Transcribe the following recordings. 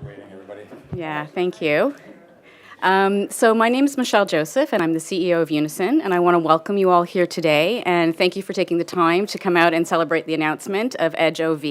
Waiting, everybody. Yeah, thank you. So my name is Michelle Joseph, and I'm the CEO of Unison, and I want to welcome you all here today, and thank you for taking the time to come out and celebrate the announcement of Edge OV.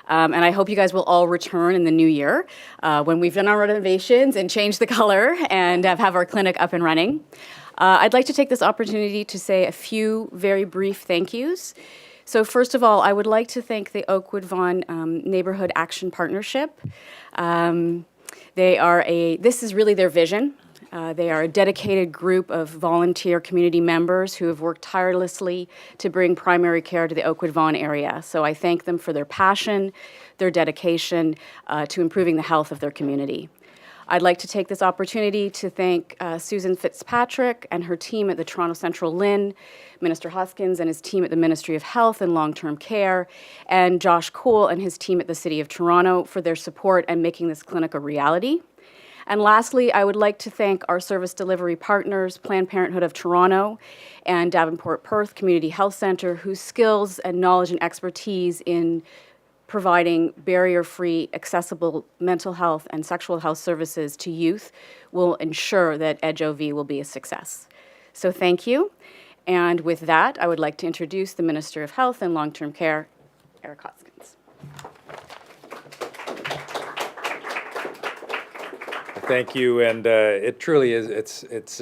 And I hope you guys will all return in the new year when we've done our renovations and changed the color and have our clinic up and running. I'd like to take this opportunity to say a few very brief thank yous. So first of all, I would like to thank the Oakwood-Vaughan Neighborhood Action Partnership. This is really their vision. They are a dedicated group of volunteer community members who have worked tirelessly to bring primary care to the Oakwood-Vaughan area. So I thank them for their passion, their dedication to improving the health of their community. I'd like to take this opportunity to thank Susan Fitzpatrick and her team at the Toronto Central LHIN, Minister Huskins and his team at the Ministry of Health and Long-Term Care, and Josh Cole and his team at the City of Toronto for their support and making this clinic a reality. And lastly, I would like to thank our service delivery partners, Planned Parenthood of Toronto and Davenport Perth Community Health Centre, whose skills and knowledge and expertise in providing barrier-free, accessible mental health and sexual health services to youth will ensure that Edge OV will be a success. So thank you. And with that, I would like to introduce the Minister of Health and Long-Term Care, Eric Hoskins. Thank you, and it truly is, it's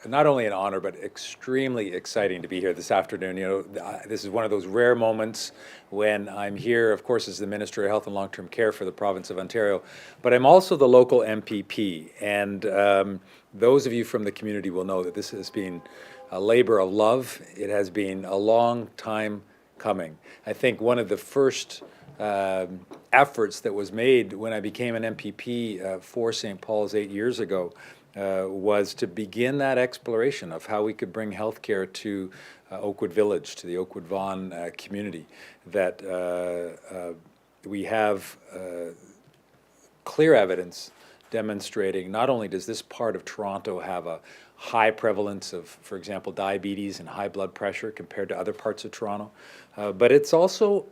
not only an honor, but extremely exciting to be here this afternoon. You know, this is one of those rare moments when I'm here, of course, as the Minister of Health and Long-Term Care for the province of Ontario, but I'm also the local MPP, and those of you from the community will know that this has been a labor of love. It has been a long time coming. I think one of the first efforts that was made when I became an MPP for St. Paul's 8 years ago was to begin that exploration of how we could bring healthcare to Oakwood Village, to the Oakwood-Vaughan community, that we have clear evidence demonstrating not only does this part of Toronto have a high prevalence of, for example, diabetes and high blood pressure compared to other parts of Toronto, but it's also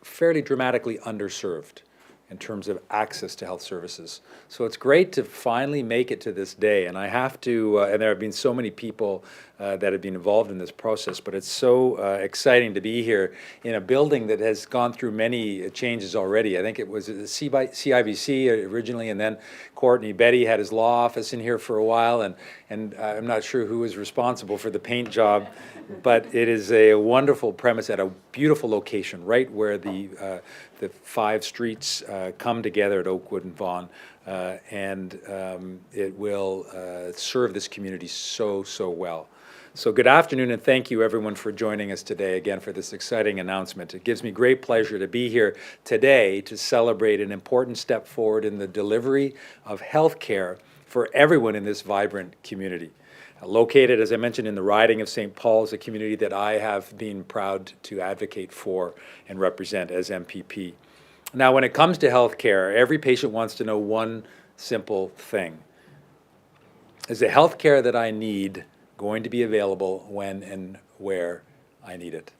fairly dramatically underserved in terms of access to health services. So it's great to finally make it to this day, and I have to, and there have been so many people that have been involved in this process, but it's so exciting to be here in a building that has gone through many changes already. I think it was the CIBC originally, and then Courtney Betty had his law office in here for a while, and I'm not sure who was responsible for the paint job, but it is a wonderful premise at a beautiful location, right where the 5 streets come together at Oakwood and Vaughan, and it will serve this community so well. So good afternoon, and thank you everyone for joining us today again for this exciting announcement. It gives me great pleasure to be here today to celebrate an important step forward in the delivery of health care for everyone in this vibrant community. Located, as I mentioned, in the riding of St. Paul's, a community that I have been proud to advocate for and represent as MPP. Now, when it comes to health care, every patient wants to know one simple thing. Is the health care that I need going to be available when and where I need it?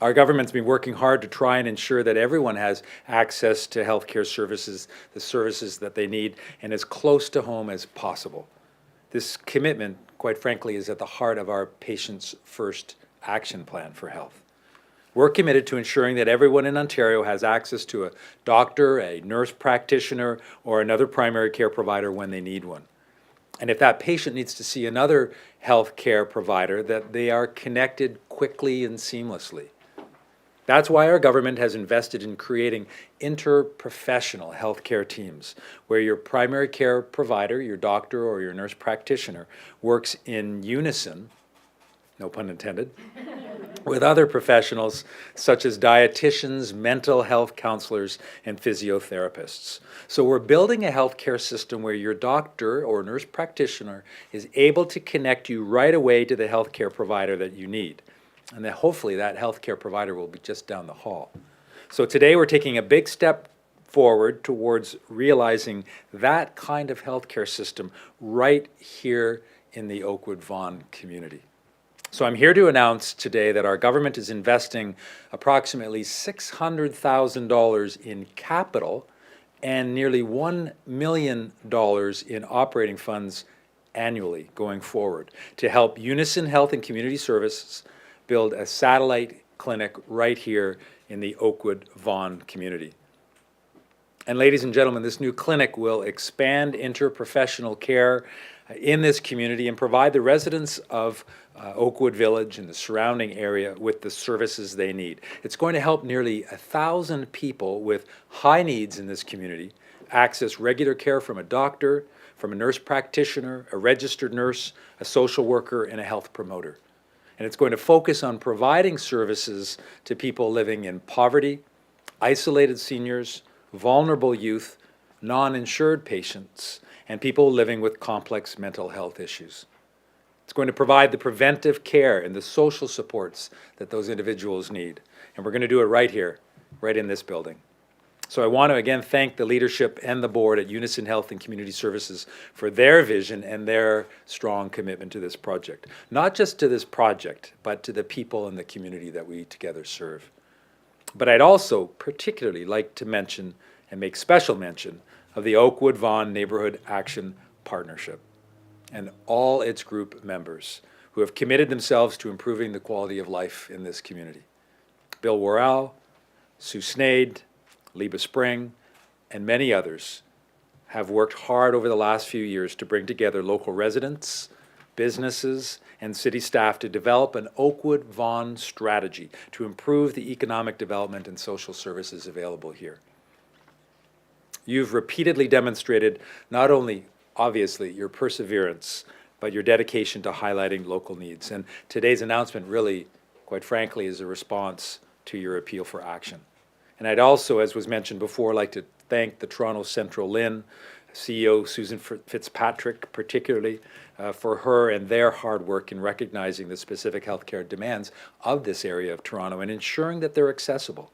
Our government's been working hard to try and ensure that everyone has access to health care services, the services that they need, and as close to home as possible. This commitment, quite frankly, is at the heart of our Patients First action plan for health. We're committed to ensuring that everyone in Ontario has access to a doctor, a nurse practitioner, or another primary care provider when they need one. And if that patient needs to see another health care provider, that they are connected quickly and seamlessly. That's why our government has invested in creating interprofessional healthcare teams where your primary care provider, your doctor or your nurse practitioner, works in unison, no pun intended, with other professionals such as dietitians, mental health counselors, and physiotherapists. So we're building a healthcare system where your doctor or nurse practitioner is able to connect you right away to the healthcare provider that you need. And then hopefully that healthcare provider will be just down the hall. So today we're taking a big step forward towards realizing that kind of healthcare system right here in the Oakwood-Vaughan community. So I'm here to announce today that our government is investing approximately $600,000 in capital and nearly $1 million in operating funds annually going forward to help Unison Health and Community Services build a satellite clinic right here in the Oakwood-Vaughan community. And ladies and gentlemen, this new clinic will expand interprofessional care in this community and provide the residents of Oakwood Village and the surrounding area with the services they need. It's going to help nearly 1,000 people with high needs in this community access regular care from a doctor, from a nurse practitioner, a registered nurse, a social worker, and a health promoter. And it's going to focus on providing services to people living in poverty, isolated seniors, vulnerable youth, non-insured patients, and people living with complex mental health issues. It's going to provide the preventive care and the social supports that those individuals need. And we're going to do it right here, right in this building. So I want to again thank the leadership and the board at Unison Health and Community Services for their vision and their strong commitment to this project. Not just to this project, but to the people and the community that we together serve. But I'd also particularly like to mention and make special mention of the Oakwood-Vaughan Neighborhood Action Partnership and all its group members who have committed themselves to improving the quality of life in this community. Bill Worrell, Sue Snade, Liba Spring, and many others have worked hard over the last few years to bring together local residents, businesses, and city staff to develop an Oakwood-Vaughan strategy to improve the economic development and social services available here. You've repeatedly demonstrated not only, obviously, your perseverance, but your dedication to highlighting local needs. And today's announcement really, quite frankly, is a response to your appeal for action. And I'd also, as was mentioned before, like to thank the Toronto Central Lynn, CEO Susan Fitzpatrick particularly, for her and their hard work in recognizing the specific healthcare demands of this area of Toronto and ensuring that they're accessible.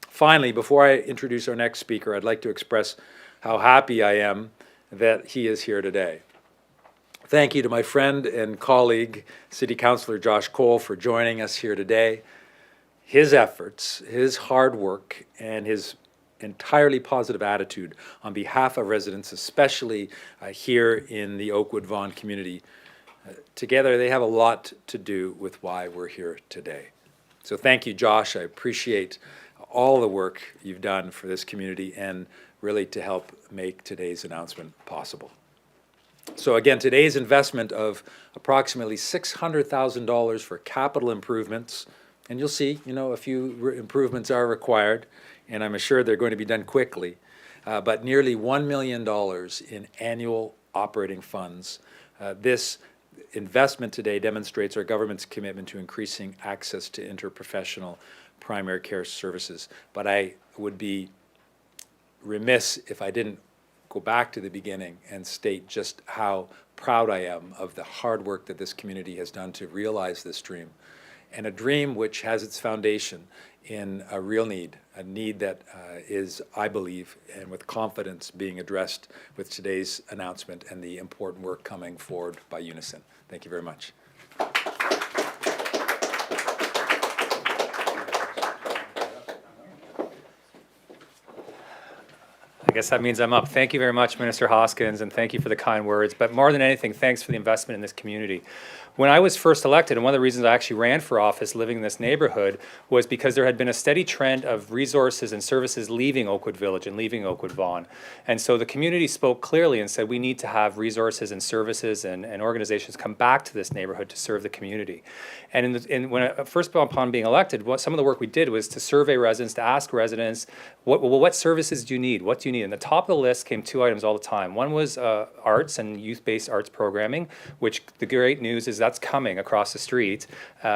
Finally, before I introduce our next speaker, I'd like to express how happy I am that he is here today. Thank you to my friend and colleague, City Councillor Josh Cole, for joining us here today. His efforts, his hard work, and his entirely positive attitude on behalf of residents, especially here in the Oakwood-Vaughan community, together they have a lot to do with why we're here today. So thank you, Josh. I appreciate all the work you've done for this community and really to help make today's announcement possible. So again, today's investment of approximately $600,000 for capital improvements, and you'll see, a few improvements are required, and I'm assured they're going to be done quickly, but nearly $1 million in annual operating funds. This investment today demonstrates our government's commitment to increasing access to interprofessional primary care services. But I would be remiss if I didn't go back to the beginning and state just how proud I am of the hard work that this community has done to realize this dream. And a dream which has its foundation in a real need, a need that is, I believe, and with confidence being addressed with today's announcement and the important work coming forward by Unison. Thank you very much. I guess that means I'm up. Thank you very much, Minister Hoskins, and thank you for the kind words. But more than anything, thanks for the investment in this community. When I was first elected, and one of the reasons I actually ran for office living in this neighborhood was because there had been a steady trend of resources and services leaving Oakwood Village and leaving Oakwood-Vaughan. And so the community spoke clearly and said we need to have resources and services and organizations come back to this neighborhood to serve the community. And first upon being elected, some of the work we did was to survey residents, to ask residents, what services do you need? What do you need? And the top of the list came two items all the time. One was arts and youth-based arts programming, which the great news is that's coming across the street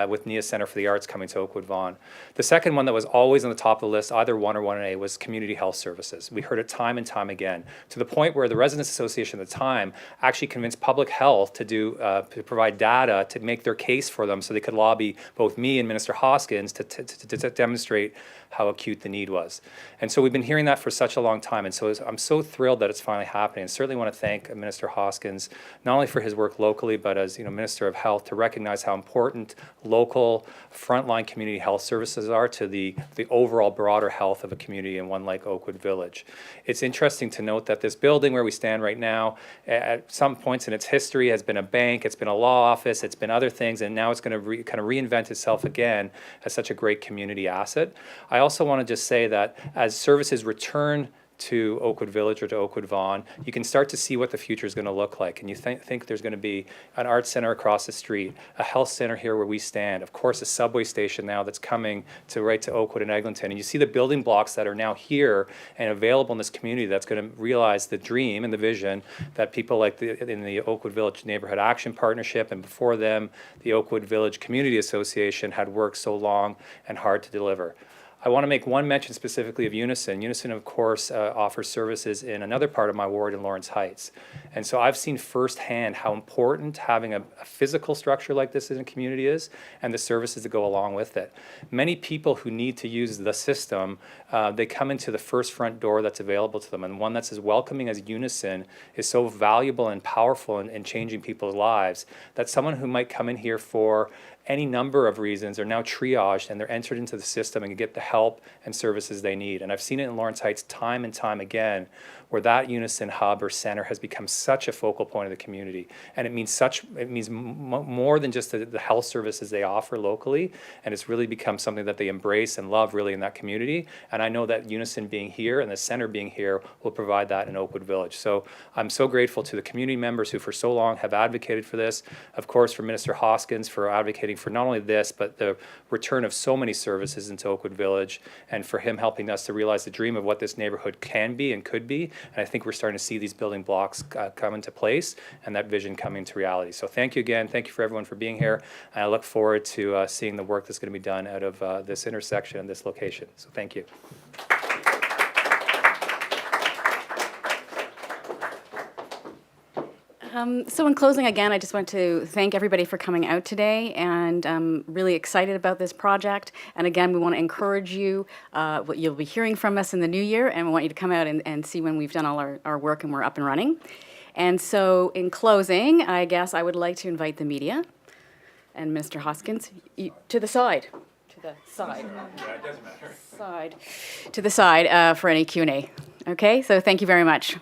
with NIA Center for the Arts coming to Oakwood-Vaughan. The second one that was always on the top of the list, either 1 or 1A, was community health services. We heard it time and time again, to the point where the Residents Association at the time actually convinced public health to provide data to make their case for them so they could lobby both me and Minister Hoskins to demonstrate how acute the need was. And so we've been hearing that for such a long time. And so I'm so thrilled that it's finally happening. And certainly want to thank Minister Hoskins, not only for his work locally, but as Minister of Health, to recognize how important local frontline community health services are to the overall broader health of a community in one like Oakwood Village. It's interesting to note that this building where we stand right now, at some points in its history, has been a bank, it's been a law office, it's been other things, and now it's going to kind of reinvent itself again as such a great community asset. I also want to just say that as services return to Oakwood Village or to Oakwood-Vaughan, you can start to see what the future is going to look like. And you think there's going to be an arts center across the street, a health center here where we stand, of course a subway station now that's coming right to Oakwood and Eglinton. And you see the building blocks that are now here and available in this community that's going to realize the dream and the vision that people like in the Oakwood Village Neighborhood Action Partnership, and before them, the Oakwood Village Community Association, had worked so long and hard to deliver. I want to make one mention specifically of Unison. Unison, of course, offers services in another part of my ward in Lawrence Heights. And so I've seen firsthand how important having a physical structure like this in a community is, and the services that go along with it. Many people who need to use the system, they come into the first front door that's available to them, and one that's as welcoming as Unison is so valuable and powerful in changing people's lives that someone who might come in here for any number of reasons are now triaged and they're entered into the system and can get the help and services they need. And I've seen it in Lawrence Heights time and time again, where that Unison hub or center has become such a focal point of the community. And it means more than just the health services they offer locally, and it's really become something that they embrace and love really in that community. And I know that Unison being here and the center being here will provide that in Oakwood Village. So I'm so grateful to the community members who for so long have advocated for this. Of course, for Minister Hoskins for advocating for not only this, but the return of so many services into Oakwood Village, and for him helping us to realize the dream of what this neighborhood can be and could be. And I think we're starting to see these building blocks come into place and that vision come into reality. So thank you again. Thank you for everyone for being here. And I look forward to seeing the work that's going to be done out of this intersection and this location. So thank you. So in closing, again, I just want to thank everybody for coming out today, and I'm really excited about this project. And again, we want to encourage you, what you'll be hearing from us in the new year, and we want you to come out and see when we've done all our work and we're up and running. And so in closing, I guess I would like to invite the media and Mr. Hoskins to the side. To the side. Yeah, it doesn't matter. To the side for any Q&A. Okay, so thank you very much.